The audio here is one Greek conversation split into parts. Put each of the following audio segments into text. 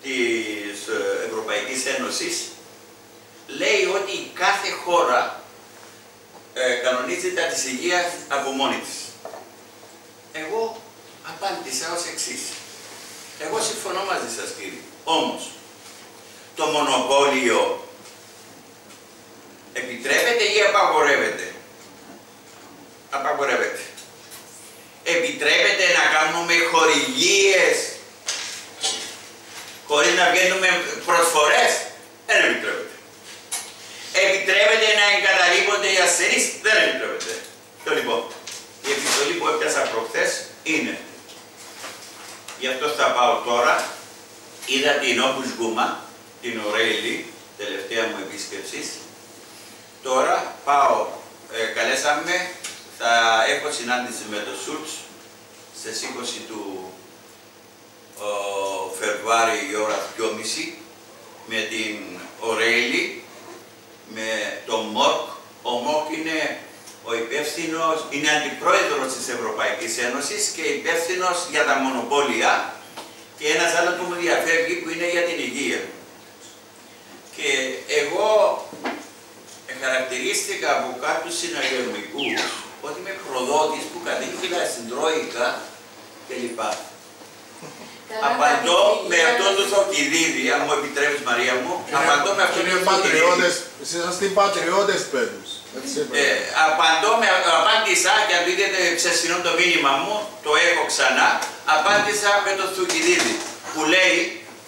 της Ευρωπαϊκής Ένωσης λέει ότι κάθε χώρα κανονίζει τα της υγείας από μόνη της. Εγώ απάντησα ως εξής. Εγώ συμφωνώ μαζί σας, κύριε. Όμως, το μονοπόλιο επιτρέπεται ή απαγορεύεται? Απαγορεύεται. Επιτρέπεται να κάνουμε χορηγίες χωρίς να βγαίνουμε προσφορές? Δεν επιτρέπεται. Επιτρέπεται να εγκαταλείπονται οι ασθενείς? Δεν επιτρέπεται. Το λοιπόν, η επιστολή που έπιασα προχθές είναι, γι' αυτό θα πάω τώρα, είδα την Όπους Γκούμα, την Ορέιλη, τελευταία μου επίσκεψη. Τώρα πάω, καλέσαμε, θα έχω συνάντηση με το ΣΟΥΤΣ στις 20 του Φεβρουάριου η ώρα 2.30 με την Ορέιλη, με τον ΜΟΚ. Ο ΜΟΚ είναι ο υπεύθυνος, είναι αντιπρόεδρος της Ευρωπαϊκής Ένωσης και υπεύθυνος για τα μονοπόλια, και ένας άλλος που μου διαφεύγει που είναι για την υγεία. Και εγώ χαρακτηρίστηκα από κάποιους συναγερμικούς ότι είμαι προδότης που κατήγγειλα στην Τρόικα κλπ. Απαντώ με αυτόν τον Θοκιδίδη, αν μου επιτρέπεις, Μαρία μου, απαντώ με αυτόν τον Θοκιδίδη. Εσείς είσαστε οι πατριώτες, παιδούς. Απάντησα, και αν δείτε ψεσινό το μήνυμα μου, το έχω ξανά, απάντησα με τον Θοκιδίδη, που λέει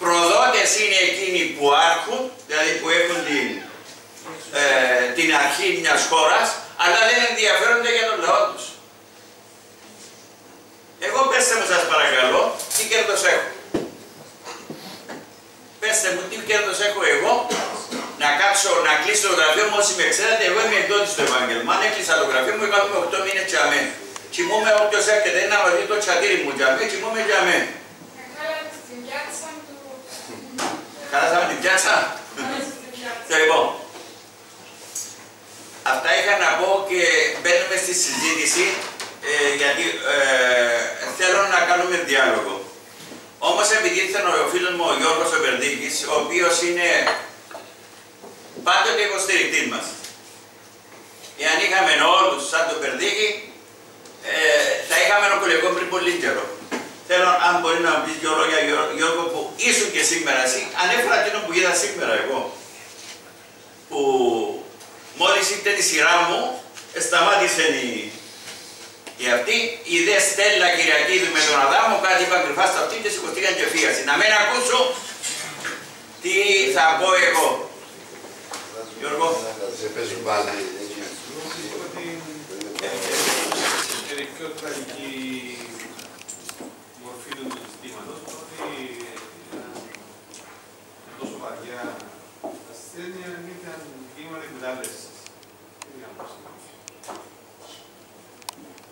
προδότες είναι εκείνοι που άρχουν, δηλαδή που έχουν την αρχή μιας χώρας, αλλά δεν ενδιαφέρονται για τον λαό τους. Εγώ πέστε μου, σας παρακαλώ, τι κέρδος έχω. Πέστε μου τι κέρδος έχω εγώ να κάτσω, να κλείσω το γραφείο μου. Όσοι με ξέρετε, εγώ είμαι εκδότης στο επάγγελμα. Αν έκλεισα το γραφείο μου, είχαμε 8 μήνες τζαμέ. Κοιμούμαι όποιος έρχεται να μας δει το τσατήρι μου τζαμέ, κοιμούμαι τζαμέ. Χαλάσαμε την πιάτσα. Λοιπόν, αυτά είχα να πω και μπαίνουμε στη συζήτηση, γιατί θέλω να κάνουμε διάλογο. Όμως επειδή ήρθε ο φίλος μου ο Γιώργος ο Περδίκης, ο οποίος είναι πάντοτε υποστηρικτής μας. Εάν είχαμε όλους σαν τον Περδίκη, θα είχαμε ένα κολεγό πριν πολύ καιρό. Θέλω, αν μπορεί να πεις δυο λόγια, Γιώργο, που ήσουν και σήμερα εσύ, ανέφερα εκείνο που είδα σήμερα εγώ. Που μόλις ήρθε η σειρά μου, σταμάτησε η αυτή, η δε Στέλλα Κυριακίδου με τον Αδάμο, κάτι είπαν κρυφά στα αυτή και σηκωστήκαν και φύγασαν. Να μην ακούσω τι θα πω εγώ. Γιώργο. Σε παίζουν μπάλα. Είναι πιο τραγική μορφή του ζητήματος, ότι τόσο βαριά ασθένεια ήταν κύματα εκμετάλλευσης.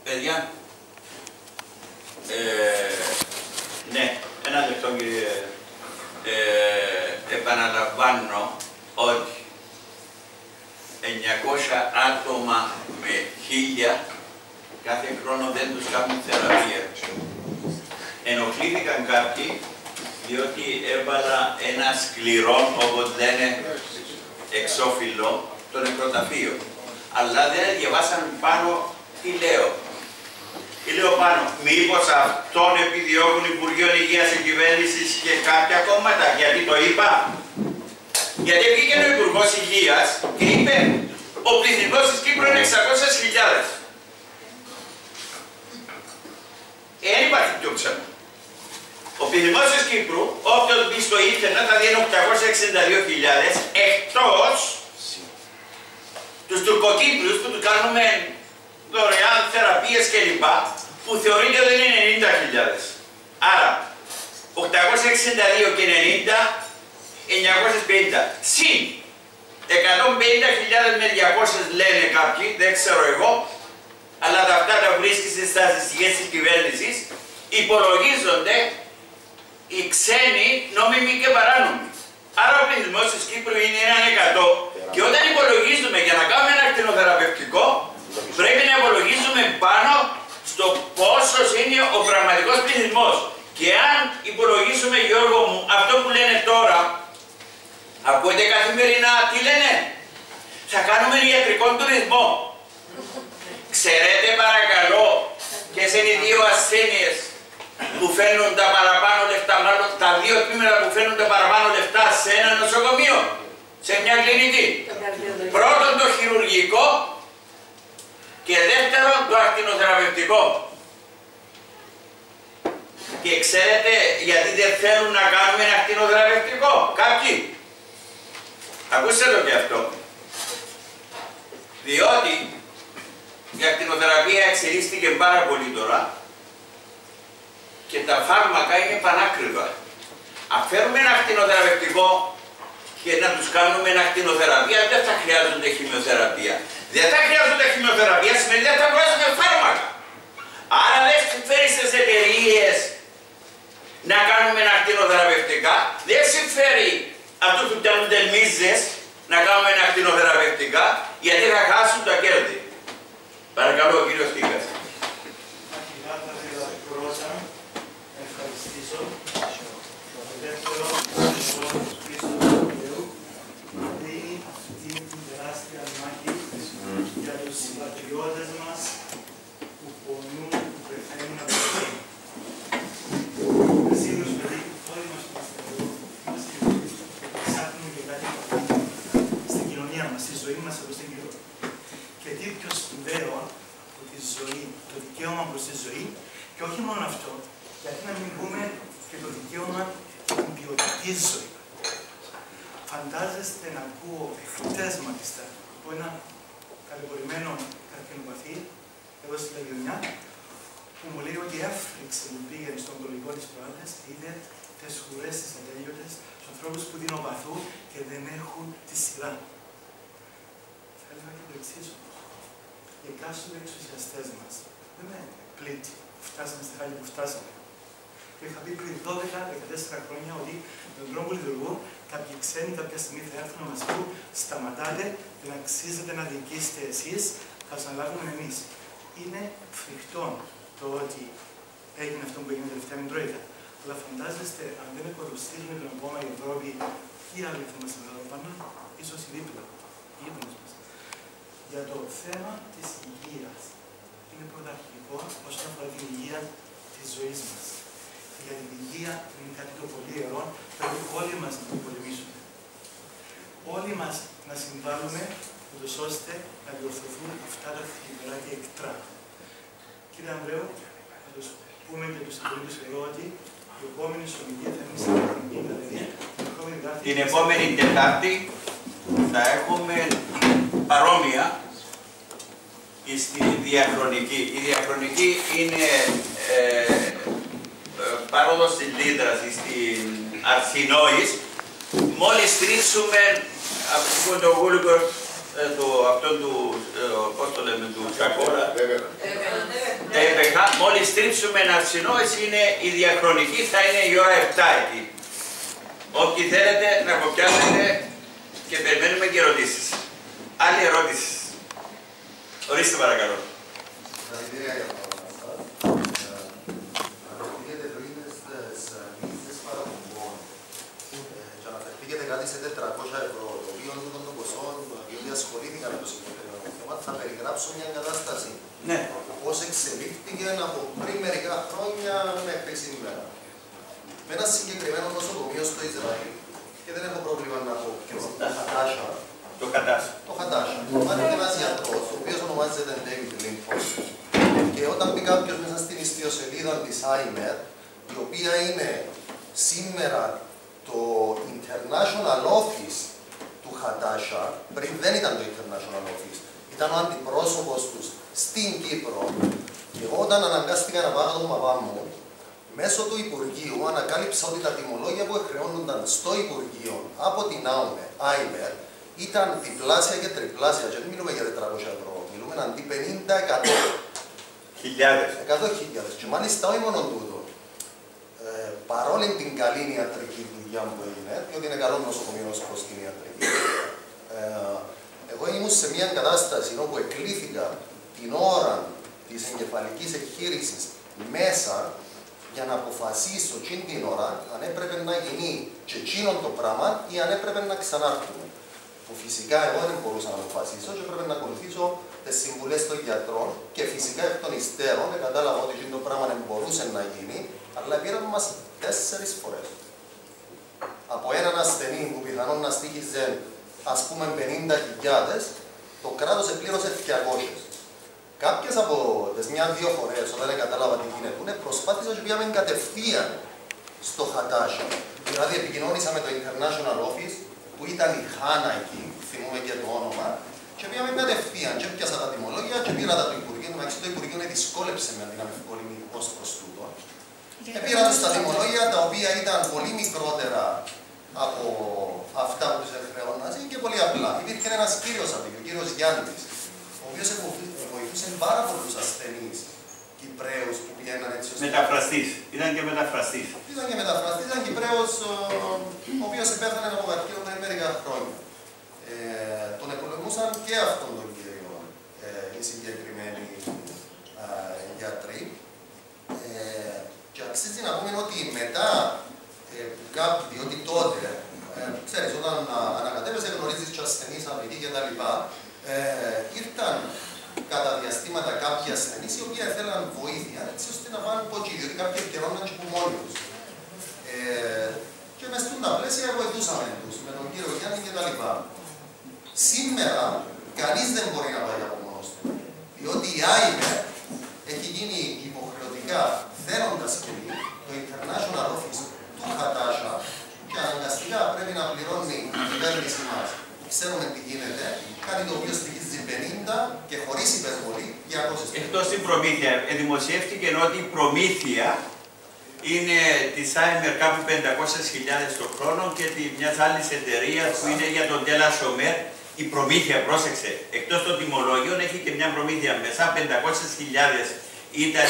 Παιδιά, ναι, ένα λεπτό, κύριε. Επαναλαμβάνω ότι 900 άτομα με 1000 κάθε χρόνο δεν τους κάνουν θεραπεία. Ενοχλήθηκαν κάποιοι διότι έβαλα ένα σκληρό, όπως λένε, εξώφυλλο, το νεκροταφείο. Αλλά δεν διαβάσαν πάνω τι λέω. Τι λέω πάνω, μήπως αυτόν επιδιώκουν Υπουργείο Υγείας και Κυβέρνησης και κάποια κόμματα, γιατί το είπα. Γιατί βγήκε ο Υπουργός Υγείας και είπε ο πληθυσμός της Κύπρου είναι 600.000. Δεν υπάρχει πιο ψέμα. Ο πληθυσμός της Κύπρου, όποιος μπει στο ίντερνετ, θα δίνει 862.000, εκτός τους Τουρκοκύπριους που του κάνουμε δωρεάν θεραπείες κλπ. Που θεωρείται ότι είναι 90.000. Άρα, 862 και 90, 950. Συν 150.000 με 200 λένε κάποιοι, δεν ξέρω εγώ, αλλά τα αυτά τα βρίσκει στις στατιστικές της κυβέρνησης, υπολογίζονται οι ξένοι νόμιμοι και παράνομοι. Άρα ο πληθυσμός της Κύπρου είναι έναν 100 και όταν υπολογίζουμε για να κάνουμε ένα κτηνοθεραπευτικό, πρέπει να υπολογίζουμε πάνω στο πόσος είναι ο πραγματικός πληθυσμός. Και αν υπολογίσουμε, Γιώργο μου, αυτό που λένε Ακούτε καθημερινά τι λένε. Θα κάνουμε ιατρικό τουρισμό. Ξέρετε παρακαλώ ποιες είναι οι δύο ασθένειες που φέρνουν τα παραπάνω λεφτά, μάλλον τα δύο τμήματα που φέρνουν τα παραπάνω λεφτά σε ένα νοσοκομείο, σε μια κλινική. Πρώτον το χειρουργικό και δεύτερον το ακτινοθεραπευτικό. Και ξέρετε γιατί δεν θέλουν να κάνουμε ένα ακτινοθεραπευτικό, κάποιοι. Ακούστε το και αυτό. Διότι η ακτινοθεραπεία εξελίσθηκε πάρα πολύ τώρα και τα φάρμακα είναι πανάκριβα. Αν φέρουμε ένα ακτινοθεραπευτικό και να τους κάνουμε ένα ακτινοθεραπεία, δεν θα χρειάζονται χημειοθεραπεία. Δεν θα χρειάζονται χημειοθεραπεία, σημαίνει δεν θα βγάζουμε φάρμακα. Άρα δεν συμφέρει στις εταιρείες να κάνουμε ένα ακτινοθεραπευτικά, δεν συμφέρει αυτούς που κάνουν τελμίζες να κάνουμε ένα ακτινοθεραπευτικά, γιατί θα χάσουν τα κέρδη. Παρακαλώ, ο κύριος Τίκας. Αρχικά θα ήθελα πρώτα να ευχαριστήσω το δεύτερο Χριστό του Θεού που δίνει αυτή την τεράστια μάχη για τους συμπατριώτες μας που πονούν, που πεθαίνουν από το ζωή. Σήμερα, παιδί, όλοι μας είμαστε εδώ, είμαστε ψάχνουμε για κάτι στην κοινωνία μας, στη ζωή μας εδώ στην κοινωνία. Και τι πιο σπουδαίο από τη ζωή, το δικαίωμα προς τη ζωή, και όχι μόνο αυτό, γιατί να μην πούμε και το δικαίωμα την ποιοτική ζωή. Φαντάζεστε να ακούω χτες μάλιστα από ένα καλοπορημένο καρκινοπαθή εδώ στην Λαγιονιά, που μου λέει ότι έφρυξε, μου πήγαινε στον ογκολογικό της προάλλες και είδε τις ουρές της ατέλειωτες στους ανθρώπους που δεινοπαθούν και δεν έχουν τη σειρά. Θα έλεγα και το εξής όμως. Οι εκάστοτε εξουσιαστές μας δεν με πλήττει που φτάσαμε στη χάρη που φτάσαμε. Και είχα πει πριν 12-14 χρόνια ότι με τον τρόπο που λειτουργούν, κάποιοι ξένοι κάποια στιγμή θα έρθουν να μας πούν: σταματάτε, δεν αξίζετε να διοικήσετε εσείς, θα σας αναλάβουμε εμείς. Είναι φρικτό το ότι έγινε αυτό που έγινε τελευταία με την Τρόικα. Αλλά φαντάζεστε, αν δεν εκολουστήσουμε τον ακόμα η Ευρώπη, ποιοι άλλοι θα μας αναλαμβάνουν, ίσως η δίπλα, οι γείτονες μας. Για το θέμα της υγείας. Είναι πρωταρχικό όσον αφορά την υγεία της ζωής μας. Για την υγεία είναι κάτι το πολύ ιερό, πρέπει όλοι μας να την πολεμήσουμε. Όλοι μας να συμβάλλουμε, ούτως ώστε να διορθωθούν αυτά τα θλιβερά και εκτρά. Κύριε Ανδρέου, θα τους πούμε και τους συμπολίτες εδώ ότι η επόμενη ομιλία θα είναι στην Ελληνική Γαλλία. Την επόμενη Τετάρτη θα έχουμε παρόμοια στη διαχρονική. Η διαχρονική είναι παρόδος της Λίδρας στην Αρσινόης. Μόλις στρίψουμε από το γούλικο αυτό του, πώς το λέμε, του Σακόρα, μόλις στρίψουμε Αρσινόης είναι η διαχρονική, θα είναι η ώρα 7 εκεί. Όποιοι θέλετε να κοπιάσετε και περιμένουμε και ερωτήσεις. Άλλη ερώτηση. Ορίστε παρακαλώ. Συγχαρητήρια για το αυτά. Αναφερθήκατε πριν στις λίστες παραπομπών και αναφερθήκατε κάτι σε 400 ευρώ, το οποίο ήταν το ποσό γιατί ασχολήθηκαν με το συγκεκριμένο θέμα. Θα περιγράψω μια κατάσταση. Ναι. Πώς εξελίχθηκε από πριν μερικά χρόνια μέχρι σήμερα. Με ένα συγκεκριμένο νοσοκομείο στο Ισραήλ, και δεν έχω πρόβλημα να πω ποιο, το Χατάσα. Το Χατάσα. Υπάρχει ένας γιατρός, ο οποίος ονομάζεται David Lincoln, και όταν μπει κάποιος μέσα στην ιστιοσελίδα της IMER, η οποία είναι σήμερα το International Office του Χατάσα, πριν δεν ήταν το International Office, ήταν ο αντιπρόσωπος τους στην Κύπρο, και εγώ όταν αναγκάστηκα να πάρω τον παπά μου, μέσω του Υπουργείου ανακάλυψα ότι τα τιμολόγια που εχρεώνονταν στο Υπουργείο από την IMER ήταν διπλάσια και τριπλάσια, και δεν μιλούμε για 400 ευρώ, μιλούμε αντί 50-100. 100.000. Και μάλιστα όχι μόνο τούτο. Παρόλη την καλή ιατρική δουλειά που έγινε, διότι είναι καλό νοσοκομείο προς την ιατρική, εγώ ήμουν σε μια κατάσταση όπου εκλήθηκα την ώρα της εγκεφαλικής εγχείρησης μέσα για να αποφασίσω εκείνη την ώρα αν έπρεπε να γίνει και εκείνο το πράγμα ή αν έπρεπε να ξανάρθουμε. Που φυσικά εγώ δεν μπορούσα να αποφασίσω και έπρεπε να ακολουθήσω τις συμβουλές των γιατρών και φυσικά εκ των υστέρων κατάλαβα ότι εκείνο το πράγμα δεν μπορούσε να γίνει, αλλά πήραν μας 4 φορές. Από έναν ασθενή που πιθανόν να στοίχιζε ας πούμε 50.000, το κράτος επλήρωσε 200. Κάποιες από τις 1-2 φορές, όταν κατάλαβα τι γίνεται, προσπάθησα και πήγαμε κατευθείαν στο Χατάσια. Δηλαδή επικοινώνησα με το International Office, που ήταν η Χάνα εκεί, θυμούμαι και το όνομα, και πήγαμε κατευθείαν και πιάσα τα τιμολόγια και πήρα τα του Υπουργείου. Εντάξει, το Υπουργείο δυσκόλεψε με την αμφιβολημή ως προς τούτο. Και πήρα τους τα τιμολόγια, τα οποία ήταν πολύ μικρότερα από αυτά που τους χρεώναζε και πολύ απλά. Υπήρχε ένας κύριος από ο κύριος Γιάννης, ο οποίος βοηθούσε πάρα πολλούς ασθενείς Κυπραίους που πήγαιναν έτσι ώστε... Μεταφραστής. Ήταν και μεταφραστής. Ήταν και μεταφραστής, ήταν Κυπραίος ο οποίος επέθανε από καρκίνο πριν μερικά χρόνια. Τον επολεμούσαν και αυτόν τον κύριο οι συγκεκριμένοι γιατροί. Και αξίζει να πούμε ότι μετά διότι τότε, ξέρεις, όταν ανακατεύεσαι γνωρίζεις και ασθενείς αμυντή και τα λοιπά, ήρθαν κατά διαστήματα κάποιοι ασθενείς οι οποίοι θέλαν βοήθεια έτσι ώστε να πάνε από εκεί, διότι κάποιοι επικαιρώναν και που μόνοι τους. Και μες στα πλαίσια βοηθούσαμε τους, με τον κύριο Γιάννη και τα λοιπά. Σήμερα κανείς δεν μπορεί να πάει από μόνος του, διότι η ΆΙΜΕ έχει γίνει υποχρεωτικά θένοντας σκηνή, το International Office του Χατάσια και αναγκαστικά πρέπει να πληρώνει η κυβέρνηση μας. Ξέρουμε τι γίνεται, κάτι το οποίο στοιχίζει 50 και χωρίς υπερβολή 200. Εκτός την προμήθεια, δημοσιεύτηκε ότι η προμήθεια είναι της Άιμερ κάπου 500.000 το χρόνο και μιας άλλης εταιρείας που είναι για τον Τέλα Σομέρ. Η προμήθεια, πρόσεξε, εκτός των τιμολόγιων έχει και μια προμήθεια μέσα, 500.000 ήταν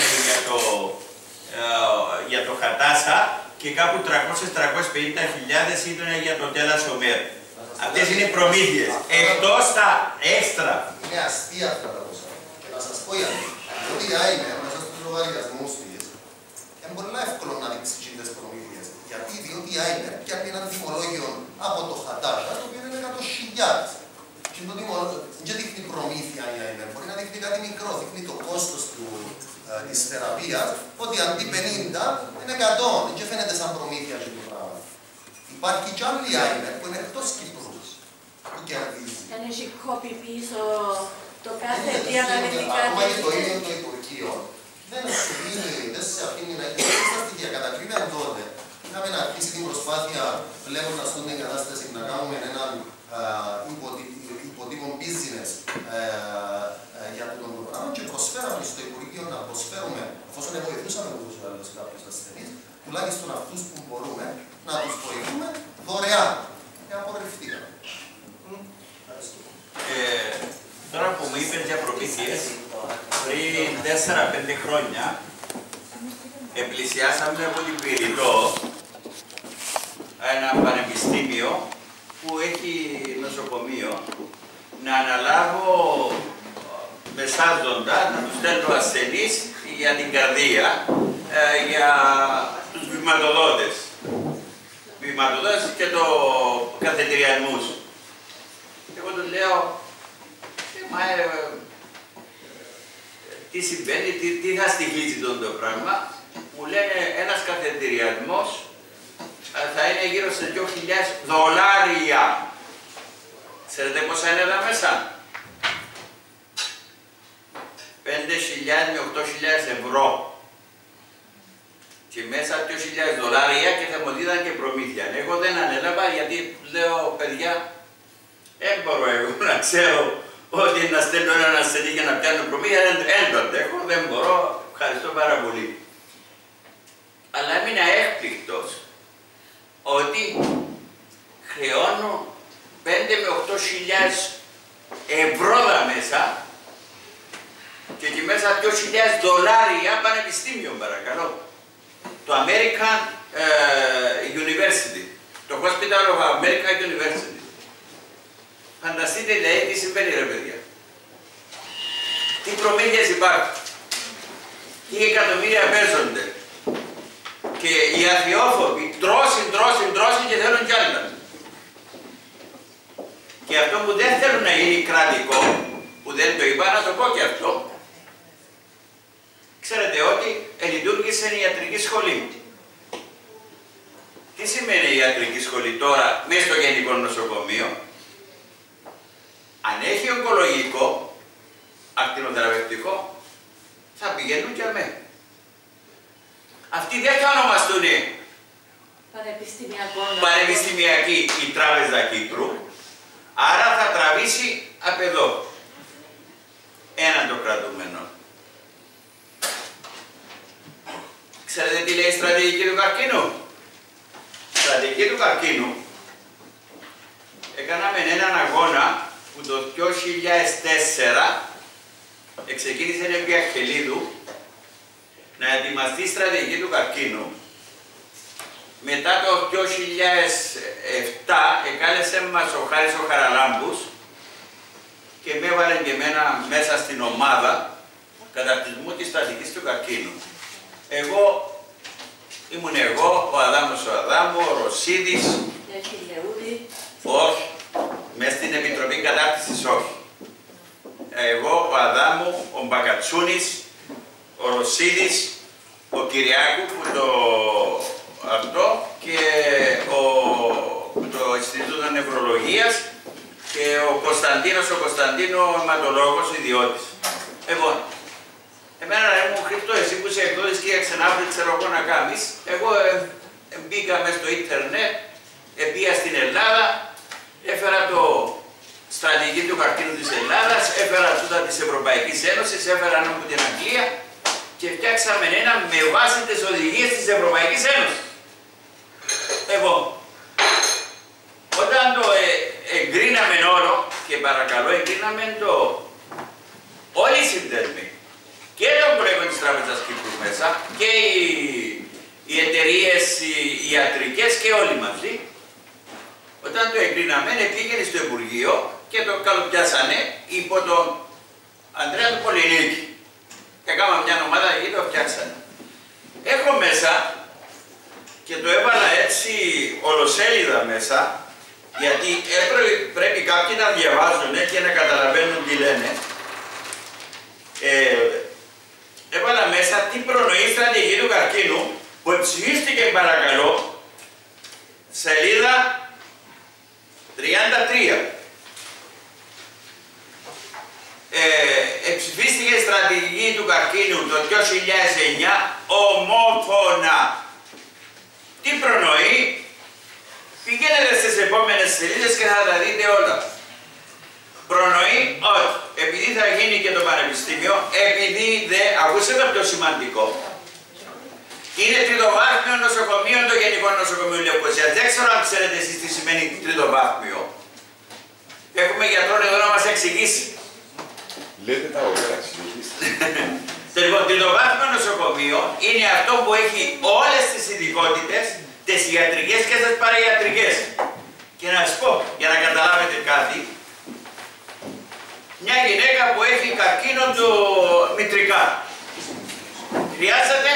για το Χατάσα και κάπου 300-350.000 ήταν για τον Τέλα Σομέρ. Αυτές είναι οι προμήθειες. Εκτός τα έξτρα. Είναι αστεία αυτά τα ποσά. Και να σας πω γιατί. Διότι η ΆΙΜΕ μέσα στους λογαριασμούς της είναι πολύ εύκολο να δείξει τις προμήθειες. Γιατί, διότι η ΆΙΜΕ πιάνει έναν τιμολόγιο από το Χατάσια, το οποίο είναι 100.000. Και το τιμολόγιο δεν δείχνει προμήθεια η ΆΙΜΕ. Μπορεί να δείχνει κάτι μικρό, δείχνει το κόστος της θεραπείας, ότι αντί 50 είναι 100. Δεν φαίνεται σαν προμήθεια και το πράγμα. Υπάρχει κι άλλη ΆΙΜΕ που είναι εκτός Κύπρου. Αν έχει κόπη πίσω το κάθε τι αναλυτικά ακόμα και το ίδιο το Υπουργείο δεν σε αφήνει να έχει στα στοιχεία. Κατακρίναν τότε. Είχαμε να αρχίσει την προσπάθεια βλέποντας την κατάσταση να κάνουμε έναν υποτύπων business για το πράγμα και προσφέραμε στο Υπουργείο να προσφέρουμε, εφόσον βοηθούσαμε τους άλλους κάποιους ασθενείς, τουλάχιστον αυτούς που μπορούμε να τους βοηθούμε δωρεάν. Και απορριφθήκαμε. Τώρα που μου είπες για προμήθειες, πριν 4-5 χρόνια πλησιάσαμε από την Πυρητό ένα πανεπιστήμιο που έχει νοσοκομείο να αναλάβω μεσάζοντα, να τους στέλνω ασθενείς για την καρδία, για τους βηματοδότες. Βηματοδότες και το καθεντριανμούς. Εγώ του λέω, τι συμβαίνει, τι θα στοιχίζει το πράγμα. Μου λένε ένας καθεντριασμός θα είναι γύρω σε $2.000. Ξέρετε πόσα είναι εδώ μέσα? 5.000 με 8.000 ευρώ. Και μέσα $2.000 και θα μου δίδαν και προμήθεια. Εγώ δεν ανέλαβα γιατί λέω, παιδιά, δεν μπορώ εγώ να ξέρω ότι να στέλνω έναν ασθενή για να πιάνω προμήθεια, δεν το αντέχω, δεν μπορώ, ευχαριστώ πάρα πολύ. Αλλά έμεινα έκπληκτος ότι χρεώνω 5 με 8.000 ευρώ μέσα και εκεί μέσα $2.000 πανεπιστήμιο, παρακαλώ. Το American University, το Hospital of American University. Φανταστείτε λέει τι συμβαίνει ρε παιδιά. Τι προμήθειες υπάρχουν. Τι εκατομμύρια παίζονται. Και οι αθιόφοβοι τρώσουν και θέλουν κι άλλα. Και αυτό που δεν θέλουν να γίνει κρατικό, που δεν το είπα, να το πω και αυτό. Ξέρετε ότι λειτουργήσε η ιατρική σχολή. Τι σημαίνει η ιατρική σχολή τώρα μέσα στο γενικό νοσοκομείο? Αν έχει ογκολογικό, ακτινοθεραπευτικό, θα πηγαίνουν και αμέ. Αυτοί δεν θα ονομαστούν πανεπιστημιακοί η Τράπεζα Κύπρου, άρα θα τραβήσει απ' εδώ έναν το κρατούμενο. Ξέρετε τι λέει η στρατηγική του καρκίνου? Η στρατηγική του καρκίνου έκαναμε έναν αγώνα που το 2004 ξεκίνησε επί Αχελίδου να ετοιμαστεί η στρατηγική του καρκίνου. Μετά το 2007 εκάλεσε μας ο Χάρης ο Χαραλάμπους και με έβαλε και εμένα μέσα στην ομάδα καταρτισμού της στρατηγικής του καρκίνου. Ήμουν εγώ, ο Αδάμος ο Αδάμου, ο Ρωσίδης, όχι, μες στην Επιτροπή Κατάρτισης όχι. Εγώ, ο Αδάμου, ο Μπακατσούνης, ο Ρωσίδης, ο Κυριάκου που αυτό και το Ινστιτούτο Νευρολογίας και ο Κωνσταντίνο, ο αιματολόγος, ιδιώτης. Εγώ, εμένα μου Χριστό, εσύ που είσαι εκδότης και ξανάβρε ξέρω εγώ να κάνεις, εγώ μπήκα μες στο ίντερνετ, πήγα στην Ελλάδα, έφερα το στρατηγική του καρκίνου της Ελλάδας, έφερα τούτα της Ευρωπαϊκής Ένωσης, έφερα ένα από την Αγγλία και φτιάξαμε ένα με βάση τις οδηγίες της Ευρωπαϊκής Ένωσης. Εγώ, όταν το εγκρίναμε όλο, και παρακαλώ εγκρίναμε το όλοι οι συνδέσμοι, και το Κολέγιο της Τράπεζας Κύπρου μέσα, και οι εταιρείες οι ιατρικές και όλοι μαζί, όταν το εγκρίναμε, πήγαινε στο Υπουργείο και το καλοπιάσανε υπό τον Ανδρέα του Πολυνίκη. Και κάναμε μια ομάδα και το φτιάξανε. Έχω μέσα και το έβαλα έτσι ολοσέλιδα μέσα, γιατί πρέπει κάποιοι να διαβάζουν και να καταλαβαίνουν τι λένε. Έβαλα μέσα τι προνοεί η στρατηγική του καρκίνου που ψηφίστηκε παρακαλώ σελίδα 33. Ψηφίστηκε η στρατηγική του καρκίνου το 2009 ομόφωνα. Τι προνοεί? Πηγαίνετε στις επόμενες σελίδες και θα τα δείτε όλα. Προνοεί ότι επειδή θα γίνει και το πανεπιστήμιο, επειδή ακούσατε το πιο σημαντικό, είναι τριτοβάθμιο νοσοκομείο το Γενικό Νοσοκομείο Λευκοσίας. Δεν ξέρω αν ξέρετε εσείς τι σημαίνει τριτοβάθμιο. Έχουμε γιατρό εδώ να μας εξηγήσει. Λέτε τα ωραία, συνεχίστε. Λοιπόν, τριτοβάθμιο νοσοκομείο είναι αυτό που έχει όλες τις ειδικότητες, τις ιατρικές και τις παραϊατρικές. Και να σας πω, για να καταλάβετε κάτι, μια γυναίκα που έχει καρκίνο του μητρικά, χρειάζεται